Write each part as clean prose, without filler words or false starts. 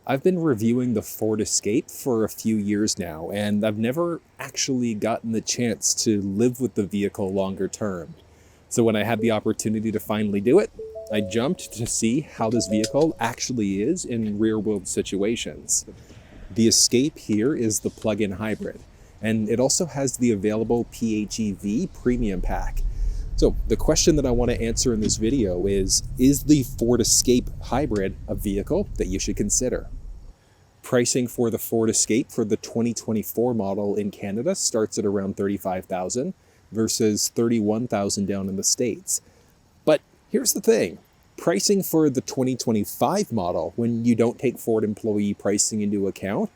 I've been reviewing the Ford Escape for a few years now, and I've never actually gotten the chance to live with the vehicle longer term. So when I had the opportunity to finally do it, I jumped to see how this vehicle actually is in rear-wheel situations. The Escape here is the plug-in hybrid, and it also has the available PHEV premium pack. So the question that I want to answer in this video is the Ford Escape hybrid a vehicle that you should consider? Pricing for the Ford Escape for the 2024 model in Canada starts at around $35,000 versus $31,000 down in the States. But here's the thing, pricing for the 2025 model, when you don't take Ford employee pricing into account,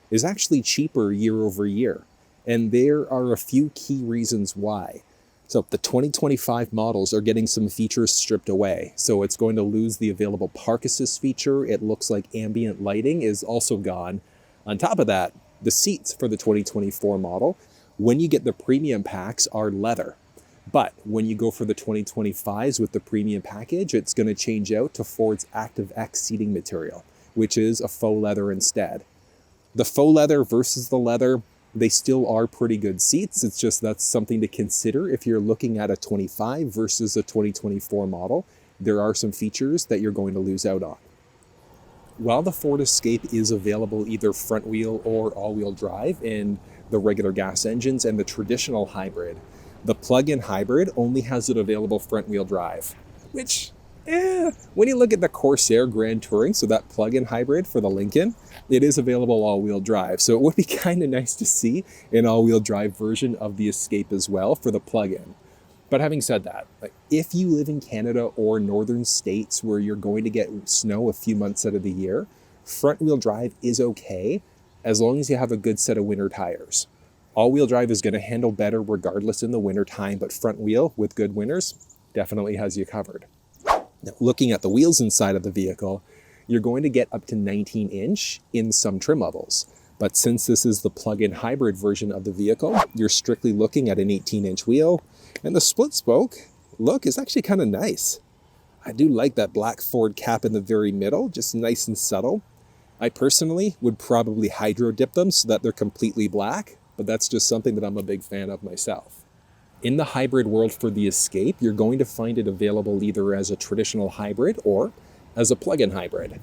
is actually cheaper year over year. And there are a few key reasons why. So the 2025 models are getting some features stripped away. So it's going to lose the available park assist feature. It looks like ambient lighting is also gone. On top of that, the seats for the 2024 model, when you get the premium packs, are leather. But when you go for the 2025s with the premium package, it's going to change out to Ford's ActiveX seating material, which is a faux leather instead. The faux leather versus the leather, they still are pretty good seats. It's just that's something to consider if you're looking at a 25 versus a 2024 model. There are some features that you're going to lose out on. While the Ford Escape is available either front wheel or all-wheel drive in the regular gas engines and the traditional hybrid, the plug-in hybrid only has it available front wheel drive, which when you look at the Corsair Grand Touring, so that plug-in hybrid for the Lincoln, it is available all-wheel drive. So it would be kind of nice to see an all-wheel drive version of the Escape as well for the plug-in. But having said that, if you live in Canada or northern states where you're going to get snow a few months out of the year, front-wheel drive is okay as long as you have a good set of winter tires. All-wheel drive is going to handle better regardless in the winter time, but front wheel with good winters definitely has you covered. Now, looking at the wheels inside of the vehicle, you're going to get up to 19-inch in some trim levels. But since this is the plug-in hybrid version of the vehicle, you're strictly looking at an 18-inch wheel. And the split spoke look is actually kind of nice. I do like that black Ford cap in the very middle, just nice and subtle. I personally would probably hydro dip them so that they're completely black, but that's just something that I'm a big fan of myself. In the hybrid world for the Escape, you're going to find it available either as a traditional hybrid or as a plug-in hybrid.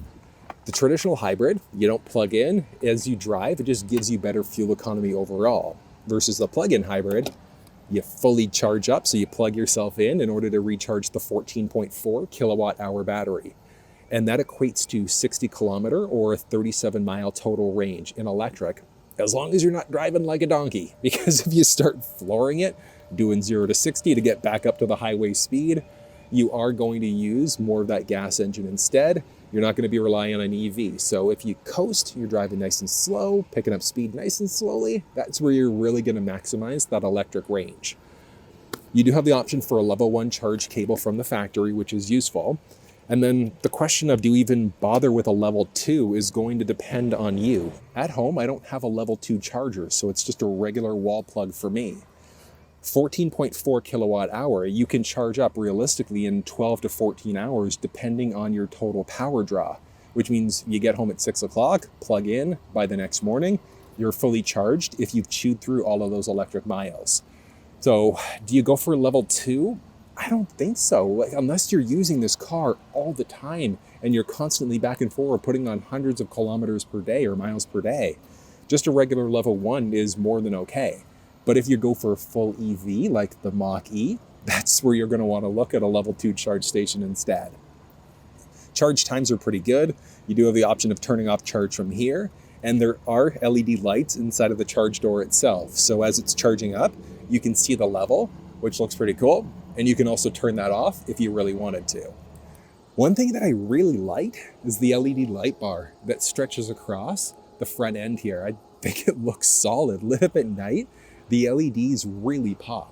The traditional hybrid, you don't plug in as you drive, it just gives you better fuel economy overall. Versus the plug-in hybrid, you fully charge up, so you plug yourself in order to recharge the 14.4 kilowatt hour battery. And that equates to 60 kilometer or a 37 mile total range in electric, as long as you're not driving like a donkey. Because if you start flooring it, doing 0 to 60 to get back up to the highway speed, you are going to use more of that gas engine instead. You're not going to be relying on an EV. So if you coast, you're driving nice and slow, picking up speed nice and slowly, that's where you're really going to maximize that electric range. You do have the option for a level 1 charge cable from the factory, which is useful. And then the question of do you even bother with a level 2 is going to depend on you. At home, I don't have a level 2 charger, so it's just a regular wall plug for me. 14.4 kilowatt hour, you can charge up realistically in 12 to 14 hours depending on your total power draw, which means you get home at 6 o'clock, plug in, by the next morning, you're fully charged if you've chewed through all of those electric miles. So do you go for level 2? I don't think so, unless you're using this car all the time and you're constantly back and forth putting on hundreds of kilometers per day or miles per day. Just a regular level 1 is more than okay. But if you go for a full EV like the Mach-E, that's where you're going to want to look at a level 2 charge station instead. Charge times are pretty good. You do have the option of turning off charge from here, and there are LED lights inside of the charge door itself. So as it's charging up, you can see the level, which looks pretty cool, and you can also turn that off if you really wanted to. One thing that I really like is the LED light bar that stretches across the front end here. I think it looks solid. Lit up at night, the LEDs really pop.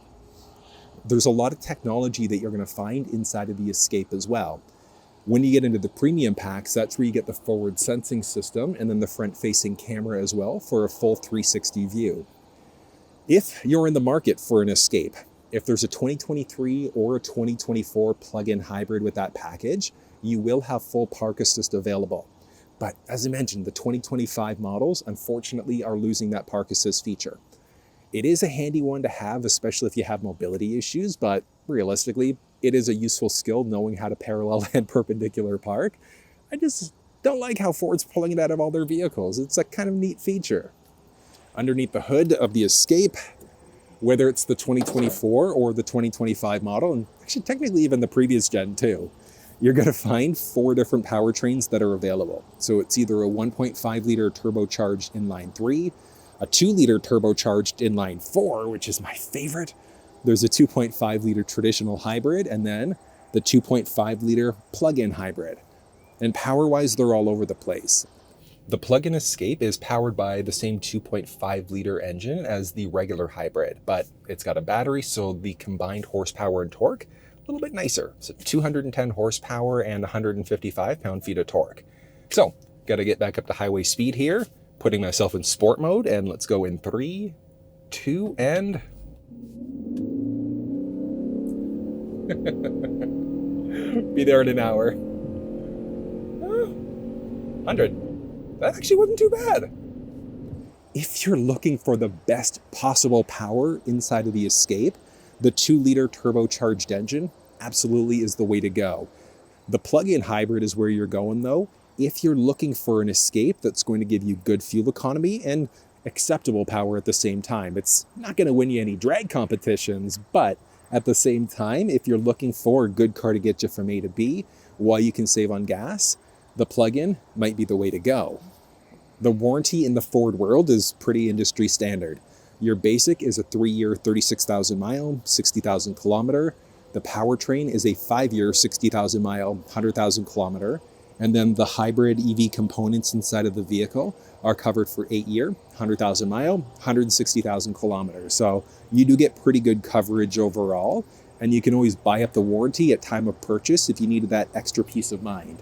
There's a lot of technology that you're going to find inside of the Escape as well. When you get into the premium packs, that's where you get the forward sensing system and then the front-facing camera as well for a full 360 view. If you're in the market for an Escape, if there's a 2023 or a 2024 plug-in hybrid with that package, you will have full park assist available. But as I mentioned, the 2025 models, unfortunately, are losing that park assist feature. It is a handy one to have, especially if you have mobility issues, but realistically, it is a useful skill knowing how to parallel and perpendicular park. I just don't like how Ford's pulling it out of all their vehicles. It's a kind of neat feature. Underneath the hood of the Escape, whether it's the 2024 or the 2025 model, and actually technically even the previous gen too, you're going to find 4 different powertrains that are available. So it's either a 1.5 liter turbocharged inline 3, a 2 liter turbocharged inline 4, which is my favorite. There's a 2.5 liter traditional hybrid, and then the 2.5 liter plug-in hybrid. And power-wise, they're all over the place. The plug-in Escape is powered by the same 2.5 liter engine as the regular hybrid, but it's got a battery, so the combined horsepower and torque a little bit nicer. So 210 horsepower and 155 pound-feet of torque. So, got to get back up to highway speed here, putting myself in sport mode, and let's go in 3, 2, and... be there in an hour. 100. That actually wasn't too bad. If you're looking for the best possible power inside of the Escape, the 2 liter turbocharged engine absolutely is the way to go. The plug-in hybrid is where you're going though, if you're looking for an Escape that's going to give you good fuel economy and acceptable power at the same time. It's not going to win you any drag competitions, but at the same time, if you're looking for a good car to get you from A to B while you can save on gas, the plug-in might be the way to go. The warranty in the Ford world is pretty industry standard. Your basic is a 3-year, 36,000 mile, 60,000 kilometer. The powertrain is a 5-year, 60,000 mile, 100,000 kilometer. And then the hybrid EV components inside of the vehicle are covered for 8-year, 100,000 mile, 160,000 kilometers. So you do get pretty good coverage overall, and you can always buy up the warranty at time of purchase if you needed that extra peace of mind.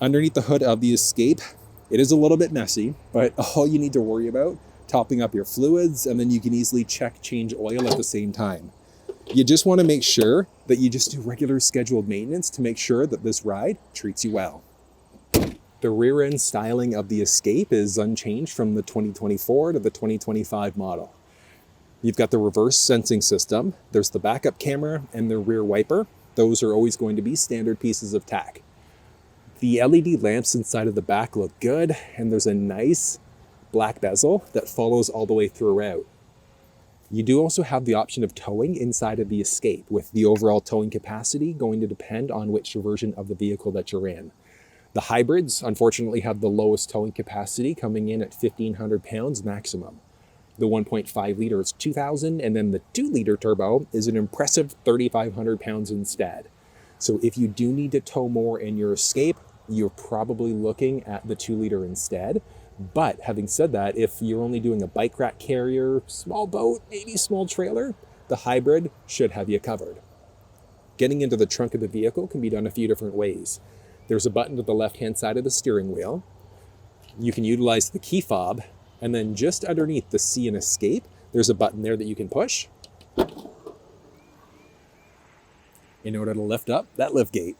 Underneath the hood of the Escape, it is a little bit messy, but all you need to worry about, topping up your fluids, and then you can easily change oil at the same time. You just want to make sure that you just do regular scheduled maintenance to make sure that this ride treats you well. The rear end styling of the Escape is unchanged from the 2024 to the 2025 model. You've got the reverse sensing system, there's the backup camera, and the rear wiper. Those are always going to be standard pieces of tech. The LED lamps inside of the back look good, and there's a nice black bezel that follows all the way throughout. You do also have the option of towing inside of the Escape, with the overall towing capacity going to depend on which version of the vehicle that you're in. The hybrids, unfortunately, have the lowest towing capacity, coming in at 1,500 pounds maximum. The 1.5 liter is 2,000, and then the 2 liter turbo is an impressive 3,500 pounds instead. So if you do need to tow more in your Escape, you're probably looking at the 2 liter instead. But having said that, if you're only doing a bike rack carrier, small boat, maybe small trailer, the hybrid should have you covered. Getting into the trunk of the vehicle can be done a few different ways. There's a button to the left-hand side of the steering wheel. You can utilize the key fob, and then just underneath the C in Escape, there's a button there that you can push in order to lift up that liftgate.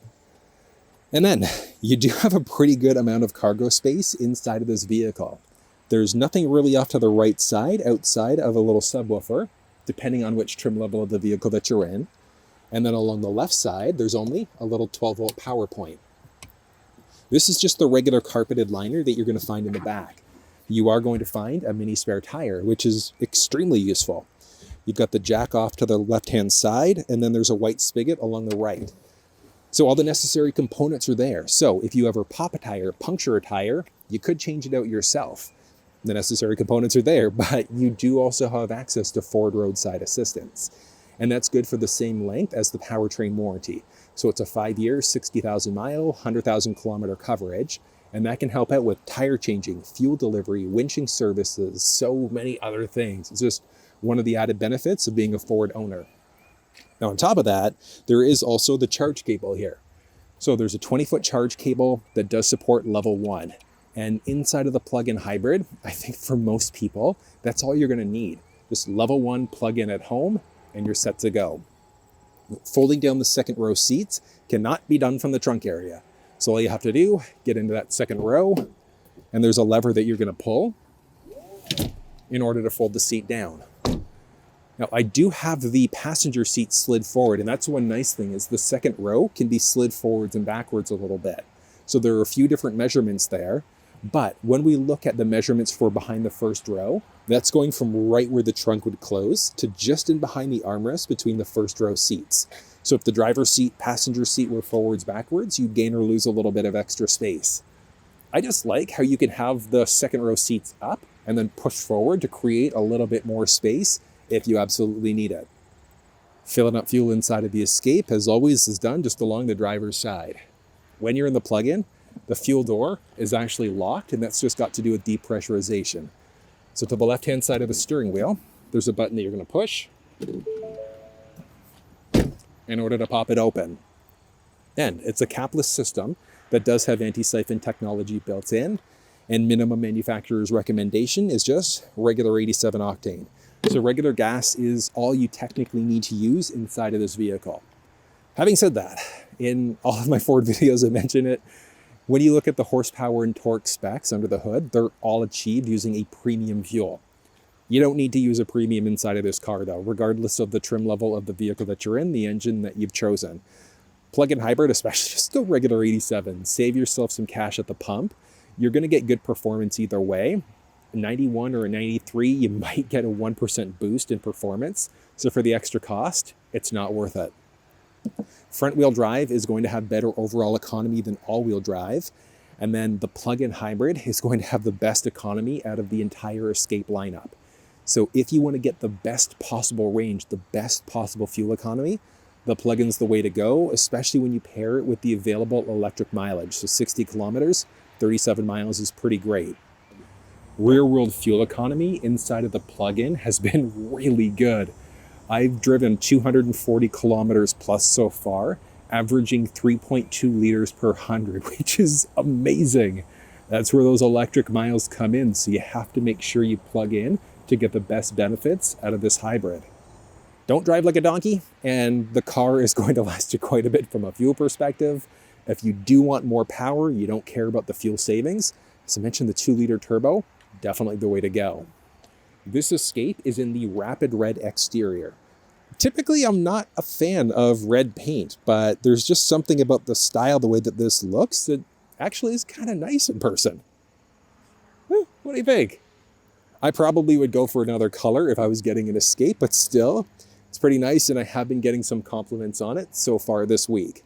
And then you do have a pretty good amount of cargo space inside of this vehicle. There's nothing really off to the right side outside of a little subwoofer, depending on which trim level of the vehicle that you're in. And then along the left side, there's only a little 12-volt power point. This is just the regular carpeted liner that you're going to find in the back. You are going to find a mini spare tire, which is extremely useful. You've got the jack off to the left-hand side, and then there's a white spigot along the right. So all the necessary components are there. So if you ever pop a tire, puncture a tire, you could change it out yourself. The necessary components are there, but you do also have access to Ford Roadside Assistance. And that's good for the same length as the powertrain warranty. So it's a 5-year, 60,000 mile, 100,000 kilometer coverage. And that can help out with tire changing, fuel delivery, winching services, so many other things. It's just one of the added benefits of being a Ford owner. Now on top of that, there is also the charge cable here. So there's a 20-foot charge cable that does support level 1. And inside of the plug-in hybrid, I think for most people, that's all you're going to need. Just level 1 plug-in at home, and you're set to go. Folding down the second row seats cannot be done from the trunk area. So all you have to do, get into that second row, and there's a lever that you're going to pull in order to fold the seat down. Now, I do have the passenger seat slid forward, and that's one nice thing is the second row can be slid forwards and backwards a little bit. So there are a few different measurements there, but when we look at the measurements for behind the first row, that's going from right where the trunk would close to just in behind the armrest between the first row seats. So if the driver's seat, passenger seat were forwards, backwards, you gain or lose a little bit of extra space. I just like how you can have the second row seats up and then push forward to create a little bit more space if you absolutely need it. Filling up fuel inside of the Escape, as always, is done just along the driver's side. When you're in the plug-in, the fuel door is actually locked, and that's just got to do with depressurization. So to the left-hand side of the steering wheel, there's a button that you're going to push in order to pop it open. And it's a capless system that does have anti-siphon technology built in, and minimum manufacturer's recommendation is just regular 87 octane. So regular gas is all you technically need to use inside of this vehicle. Having said that, in all of my Ford videos I mention it, when you look at the horsepower and torque specs under the hood, they're all achieved using a premium fuel. You don't need to use a premium inside of this car though, regardless of the trim level of the vehicle that you're in, the engine that you've chosen. Plug-in hybrid, especially, just go regular 87. Save yourself some cash at the pump. You're going to get good performance either way. A 91 or a 93, you might get a 1% boost in performance. So for the extra cost, it's not worth it. Front-wheel drive is going to have better overall economy than all-wheel drive. And then the plug-in hybrid is going to have the best economy out of the entire Escape lineup. So if you want to get the best possible range, the best possible fuel economy, the plug-in's the way to go, especially when you pair it with the available electric mileage. So 60 kilometers, 37 miles is pretty great. Rear-world fuel economy inside of the plug-in has been really good. I've driven 240 kilometers plus so far, averaging 3.2 liters per 100, which is amazing. That's where those electric miles come in, so you have to make sure you plug in to get the best benefits out of this hybrid. Don't drive like a donkey, and the car is going to last you quite a bit from a fuel perspective. If you do want more power, you don't care about the fuel savings, as I mentioned, the 2-liter turbo, definitely the way to go. This Escape is in the rapid red exterior. Typically, I'm not a fan of red paint, but there's just something about the style, the way that this looks, that actually is kind of nice in person. What do you think? I probably would go for another color if I was getting an Escape, but still, it's pretty nice, and I have been getting some compliments on it so far this week.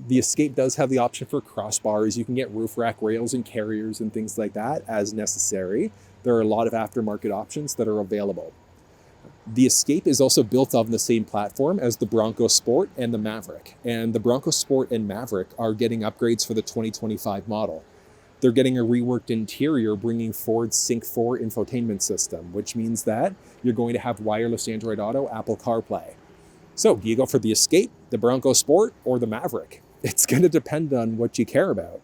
The Escape does have the option for crossbars. You can get roof rack rails and carriers and things like that as necessary. There are a lot of aftermarket options that are available. The Escape is also built on the same platform as the Bronco Sport and the Maverick. And the Bronco Sport and Maverick are getting upgrades for the 2025 model. They're getting a reworked interior, bringing Ford's Sync 4 infotainment system, which means that you're going to have wireless Android Auto, Apple CarPlay. So do you go for the Escape, the Bronco Sport, or the Maverick? It's going to depend on what you care about.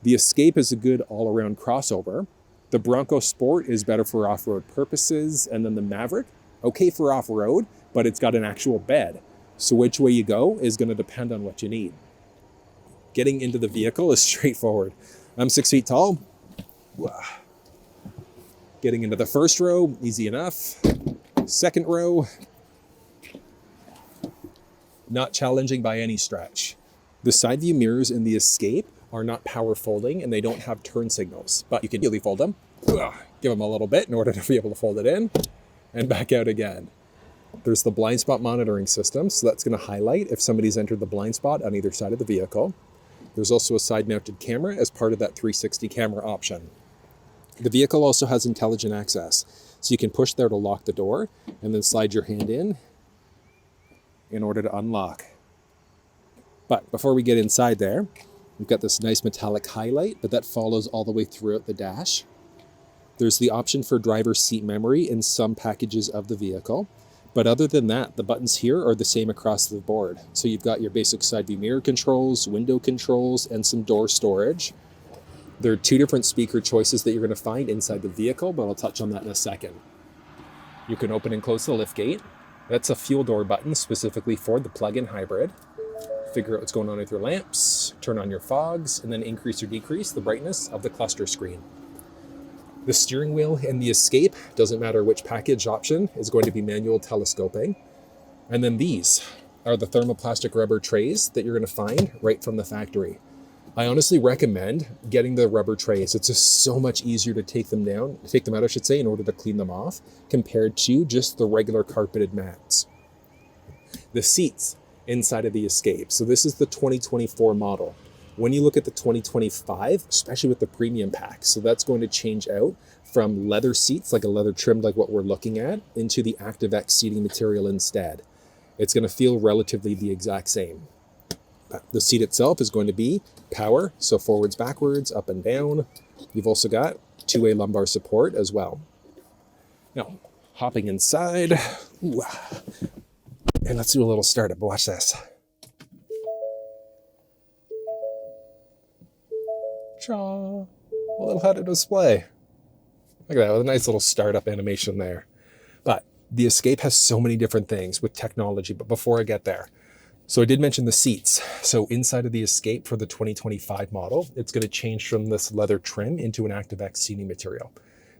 The Escape is a good all-around crossover. The Bronco Sport is better for off-road purposes, and then the Maverick, okay for off-road, but it's got an actual bed. So which way you go is going to depend on what you need. Getting into the vehicle is straightforward. I'm 6 feet tall. Getting into the first row, easy enough. Second row, not challenging by any stretch. The side view mirrors in the Escape are not power folding, and they don't have turn signals, but you can easily fold them. Give them a little bit in order to be able to fold it in and back out again. There's the blind spot monitoring system, so that's going to highlight if somebody's entered the blind spot on either side of the vehicle. There's also a side-mounted camera as part of that 360 camera option. The vehicle also has intelligent access, so you can push there to lock the door and then slide your hand in order to unlock. But before we get inside there, we've got this nice metallic highlight, but that follows all the way throughout the dash. There's the option for driver's seat memory in some packages of the vehicle. But other than that, the buttons here are the same across the board. So you've got your basic side view mirror controls, window controls, and some door storage. There are 2 different speaker choices that you're going to find inside the vehicle, but I'll touch on that in a second. You can open and close the liftgate. That's a fuel door button specifically for the plug-in hybrid. figure out what's going on with your lamps, turn on your fogs, and then increase or decrease the brightness of the cluster screen. The steering wheel and the escape, doesn't matter which package option, is going to be manual telescoping. And then these are the thermoplastic rubber trays that you're going to find right from the factory. I honestly recommend getting the rubber trays. It's just so much easier to take them out, I should say, in order to clean them off, compared to just the regular carpeted mats. The seats inside of the Escape. So this is the 2024 model. When you look at the 2025, especially with the premium pack, so that's going to change out from leather seats, like a leather trimmed like what we're looking at, into the ActiveX seating material instead. It's going to feel relatively the exact same. The seat itself is going to be power, so forwards, backwards, up and down. You've also got two-way lumbar support as well. Now, hopping inside, and let's do a little startup. Watch this. Cha! A little head-up display. Look at that, with a nice little startup animation there. But the Escape has so many different things with technology, but before I get there, so I did mention the seats. So inside of the Escape for the 2025 model, it's going to change from this leather trim into an ActiveX seating material.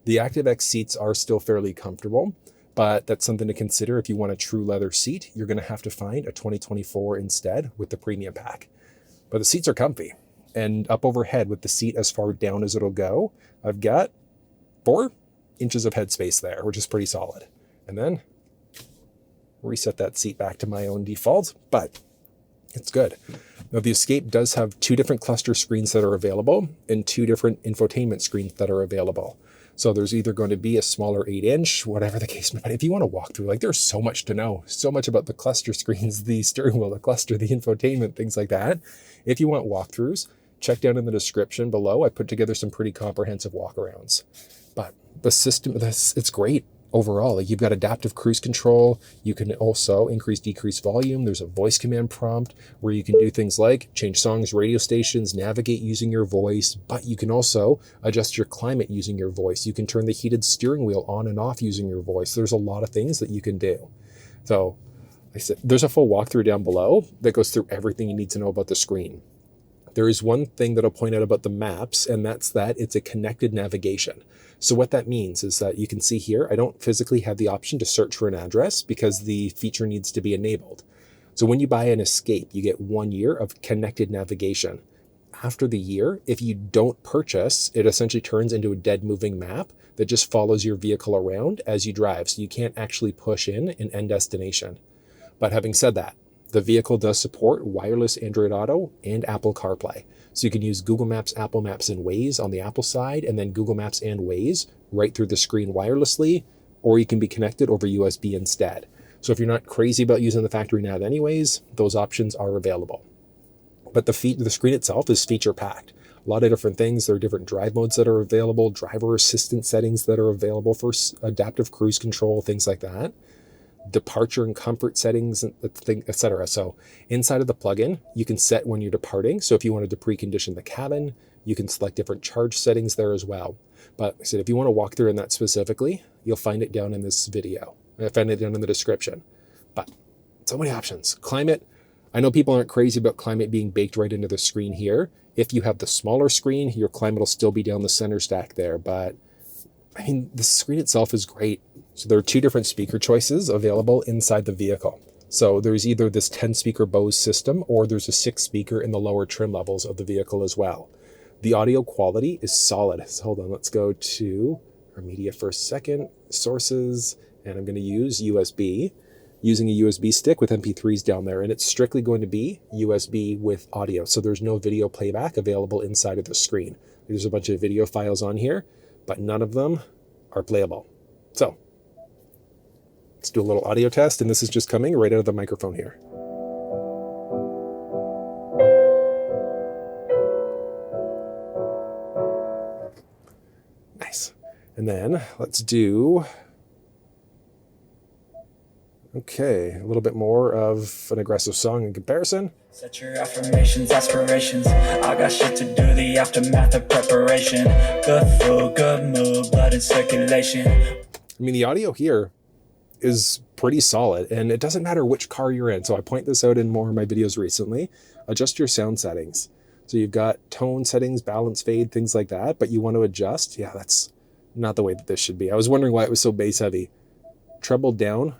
The ActiveX seats are still fairly comfortable, but that's something to consider. If you want a true leather seat, you're going to have to find a 2024 instead with the premium pack. But the seats are comfy. And up overhead with the seat as far down as it'll go, I've got 4 inches of headspace there, which is pretty solid. And then reset that seat back to my own default, but it's good. Now the Escape does have 2 different cluster screens that are available and 2 different infotainment screens that are available. So there's either going to be a smaller 8-inch, whatever the case may be. If you want to walk through, like, there's so much to know, so much about the cluster screens, the steering wheel, the cluster, the infotainment, things like that. If you want walkthroughs, check down in the description below. I put together some pretty comprehensive walkarounds. But the system, it's great. Overall, like, you've got adaptive cruise control. You can also increase, decrease volume. There's a voice command prompt where you can do things like change songs, radio stations, navigate using your voice, but you can also adjust your climate using your voice. You can turn the heated steering wheel on and off using your voice. There's a lot of things that you can do. So like I said, there's a full walkthrough down below that goes through everything you need to know about the screen. There is one thing that I'll point out about the maps, and that's that it's a connected navigation. So what that means is that you can see here, I don't physically have the option to search for an address because the feature needs to be enabled. So when you buy an Escape, you get 1 year of connected navigation. After the year, if you don't purchase, it essentially turns into a dead moving map that just follows your vehicle around as you drive. So you can't actually push in an end destination. But having said that, the vehicle does support wireless Android Auto and Apple CarPlay. So you can use Google Maps, Apple Maps, and Waze on the Apple side, and then Google Maps and Waze right through the screen wirelessly, or you can be connected over USB instead. So if you're not crazy about using the factory nav anyways, those options are available. But the screen itself is feature-packed. A lot of different things. There are different drive modes that are available, driver assistance settings that are available for adaptive cruise control, things like that. Departure and comfort settings, etc. So inside of the plugin, you can set when you're departing. So if you wanted to precondition the cabin, you can select different charge settings there as well. But like I said, if you want to walk through in that specifically, you'll find it down in this video. I find it down in the description. But so many options. Climate. I know people aren't crazy about climate being baked right into the screen here. If you have the smaller screen, your climate will still be down the center stack there. But I mean, the screen itself is great. So there are 2 different speaker choices available inside the vehicle. So there's either this 10-speaker Bose system or there's a 6-speaker in the lower trim levels of the vehicle as well. The audio quality is solid. So hold on, let's go to our media for a second. Sources, and I'm going to use USB, using a USB stick with MP3s down there, and it's strictly going to be USB with audio. So there's no video playback available inside of the screen. There's a bunch of video files on here, but none of them are playable. So let's do a little audio test, and this is just coming right out of the microphone here. Nice. And then let's do, okay, a little bit more of an aggressive song in comparison. Set your affirmations, aspirations. I got shit to do, the aftermath of preparation. Good food, good mood, blood in circulation. I mean, the audio here is pretty solid, and it doesn't matter which car you're in. So I point this out in more of my videos recently. Adjust your sound settings. So you've got tone settings, balance, fade, things like that, but you want to adjust. Yeah, that's not the way that this should be. I was wondering why it was so bass heavy. Treble down,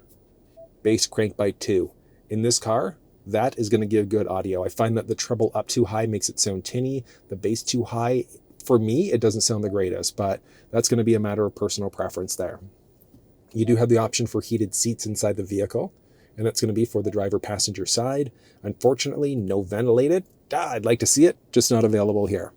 bass crank by 2. In this car, that is going to give good audio. I find that the treble up too high makes it sound tinny. The bass too high, for me, it doesn't sound the greatest, but that's going to be a matter of personal preference there. You do have the option for heated seats inside the vehicle, and that's going to be for the driver passenger side. Unfortunately, no ventilated. I'd like to see it, just not available here.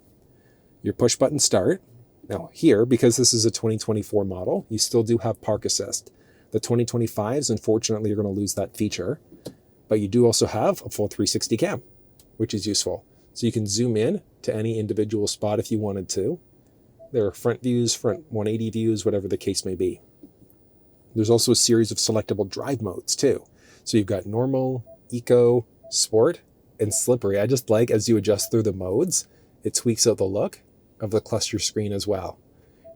Your push button start. Now here, because this is a 2024 model, you still do have park assist. The 2025s, unfortunately, you're going to lose that feature, but you do also have a full 360 cam, which is useful. So you can zoom in to any individual spot if you wanted to. There are front views, front 180 views, whatever the case may be. There's also a series of selectable drive modes too. So you've got normal, eco, sport, and slippery. I just like, as you adjust through the modes, it tweaks out the look of the cluster screen as well.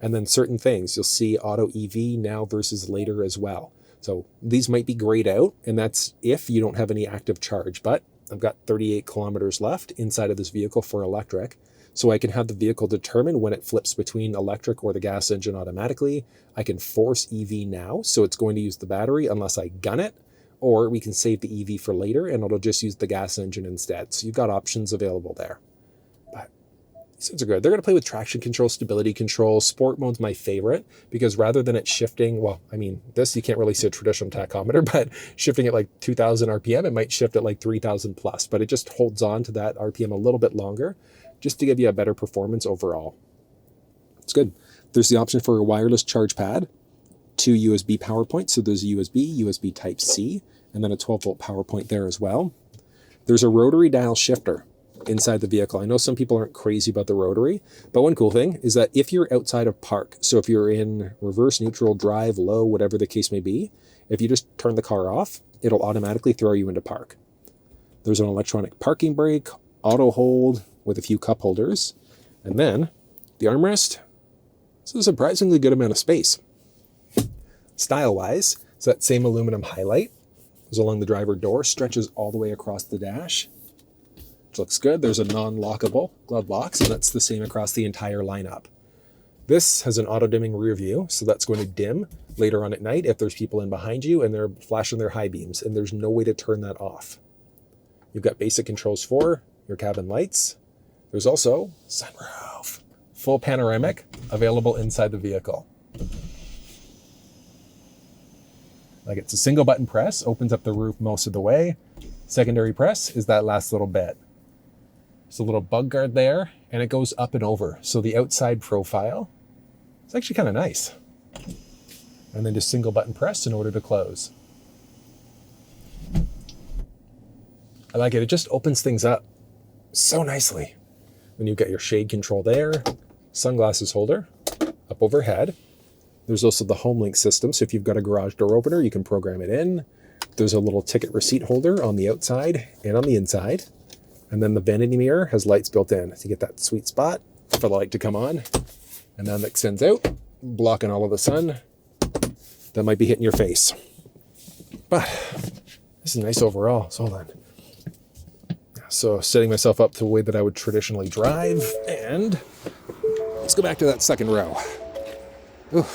And then certain things, you'll see auto EV now versus later as well. So these might be grayed out, and that's if you don't have any active charge. But I've got 38 kilometers left inside of this vehicle for electric. So I can have the vehicle determine when it flips between electric or the gas engine automatically. I can force EV now, so it's going to use the battery unless I gun it. Or we can save the EV for later and it'll just use the gas engine instead. So you've got options available there. But these things are good. They're going to play with traction control, stability control. Sport mode's my favorite because rather than it shifting, well, I mean, this you can't really see a traditional tachometer, but shifting at like 2,000 RPM, it might shift at like 3,000 plus, but it just holds on to that RPM a little bit longer just to give you a better performance overall. It's good. There's the option for a wireless charge pad, 2 USB power points. So there's a USB Type-C, and then a 12-volt power point there as well. There's a rotary dial shifter inside the vehicle. I know some people aren't crazy about the rotary, but one cool thing is that if you're outside of park, so if you're in reverse, neutral, drive, low, whatever the case may be, if you just turn the car off, it'll automatically throw you into park. There's an electronic parking brake, auto hold with a few cup holders, and then the armrest. This is a surprisingly good amount of space. Style-wise, it's that same aluminum highlight goes along the driver door, stretches all the way across the dash, which looks good. There's a non-lockable glove box, and that's the same across the entire lineup. This has an auto-dimming rear view, so that's going to dim later on at night if there's people in behind you and they're flashing their high beams, and there's no way to turn that off. You've got basic controls for your cabin lights. There's also sunroof, full panoramic, available inside the vehicle. Like it's a single button press, opens up the roof most of the way. Secondary press is that last little bit. There's a little bug guard there, and it goes up and over. So the outside profile is actually kind of nice. And then just single button press in order to close. I like it. It just opens things up so nicely. Then you've got your shade control there, sunglasses holder up overhead. There's also the HomeLink system, so if you've got a garage door opener, you can program it in. There's a little ticket receipt holder on the outside and on the inside. And then the vanity mirror has lights built in to get that sweet spot for the light to come on. And then that extends out, blocking all of the sun that might be hitting your face. But this is nice overall, so hold on. So setting myself up to the way that I would traditionally drive, and let's go back to that second row. Ooh.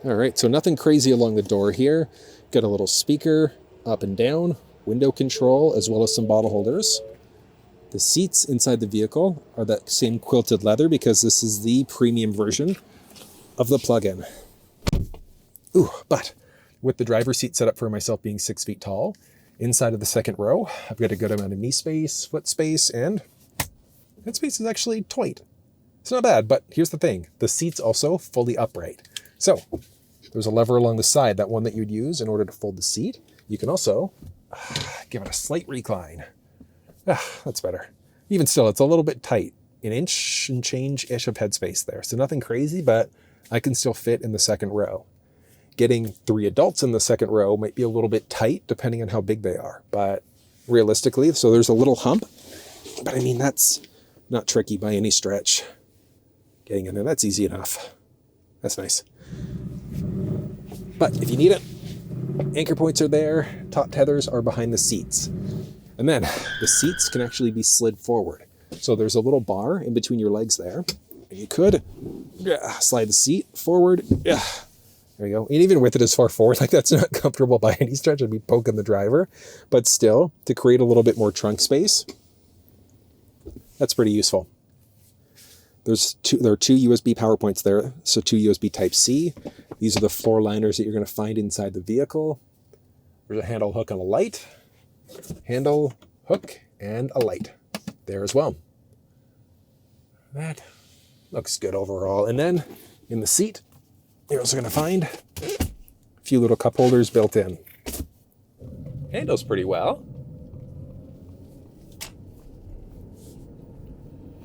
All right, so nothing crazy along the door here. Got a little speaker up and down, window control, as well as some bottle holders. The seats inside the vehicle are that same quilted leather because this is the premium version of the plug-in. Ooh, but with the driver's seat set up for myself being 6 feet tall, inside of the second row, I've got a good amount of knee space, foot space, and that space is actually tight. It's not bad, but here's the thing. The seat's also fully upright. So there's a lever along the side, that one that you'd use in order to fold the seat. You can also give it a slight recline. That's better. Even still, it's a little bit tight. An inch and change-ish of headspace there. So nothing crazy, but I can still fit in the second row. Getting 3 adults in the second row might be a little bit tight depending on how big they are. But realistically, so there's a little hump. But I mean, that's not tricky by any stretch. Getting in there, that's easy enough. That's nice. But if you need it, anchor points are there, top tethers are behind the seats. And then the seats can actually be slid forward. So there's a little bar in between your legs there. And you could slide the seat forward. There you go. And even with it as far forward, like that's not comfortable by any stretch. I'd be poking the driver. But still, to create a little bit more trunk space, that's pretty useful. There are two USB power points there. So 2 USB Type-C. These are the floor liners that you're going to find inside the vehicle. There's a handle, hook, and a light. Handle, hook, and a light there as well. That looks good overall. And then in the seat, you're also going to find a few little cup holders built in. Handles pretty well.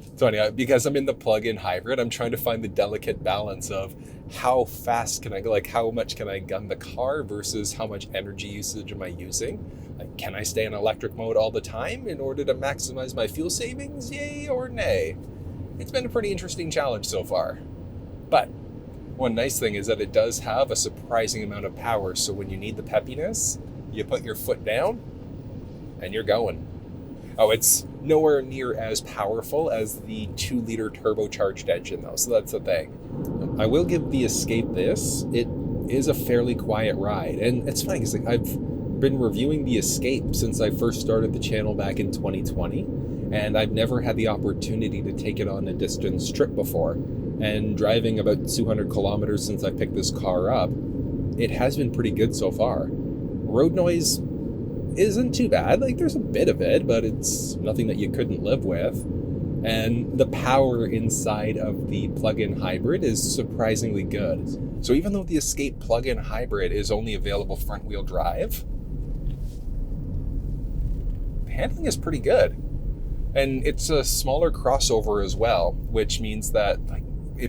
It's funny, because I'm in the plug-in hybrid, I'm trying to find the delicate balance of how fast can I go, like how much can I gun the car versus how much energy usage am I using? Like, can I stay in electric mode all the time in order to maximize my fuel savings? Yay or nay? It's been a pretty interesting challenge so far. But one nice thing is that it does have a surprising amount of power. So when you need the peppiness, you put your foot down and you're going. Oh, it's nowhere near as powerful as the 2-liter turbocharged engine though. So that's the thing. I will give the Escape this. It is a fairly quiet ride. And it's funny because I've been reviewing the Escape since I first started the channel back in 2020. And I've never had the opportunity to take it on a distance trip before. And driving about 200 kilometers since I picked this car up, it has been pretty good so far. Road noise isn't too bad. Like, there's a bit of it, but it's nothing that you couldn't live with. And the power inside of the plug-in hybrid is surprisingly good. So even though the Escape plug-in hybrid is only available front-wheel drive, the handling is pretty good. And it's a smaller crossover as well, which means that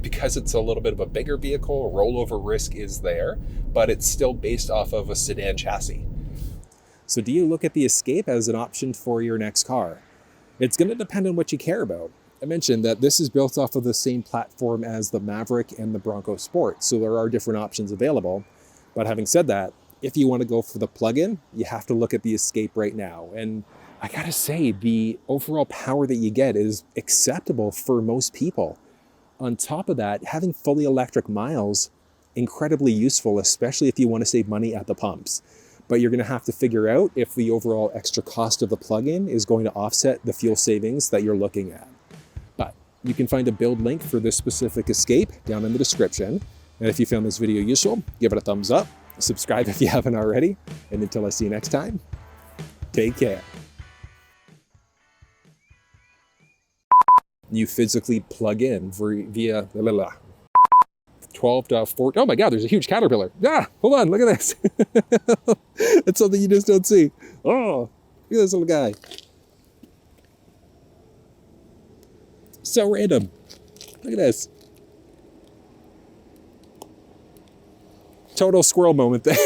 because it's a little bit of a bigger vehicle, rollover risk is there, but it's still based off of a sedan chassis. So do you look at the Escape as an option for your next car? It's going to depend on what you care about. I mentioned that this is built off of the same platform as the Maverick and the Bronco Sport, so there are different options available. But having said that, if you want to go for the plug-in, you have to look at the Escape right now. And I gotta say, the overall power that you get is acceptable for most people. On top of that, having fully electric miles, incredibly useful, especially if you want to save money at the pumps. But you're going to have to figure out if the overall extra cost of the plug-in is going to offset the fuel savings that you're looking at. But you can find a build link for this specific Escape down in the description. And if you found this video useful, give it a thumbs up, subscribe if you haven't already, and until I see you next time, take care. You physically plug in via 12 to 14. Oh my God, there's a huge caterpillar. Hold on, look at this. It's something you just don't see. Oh, look at this little guy. So random. Look at this. Total squirrel moment there.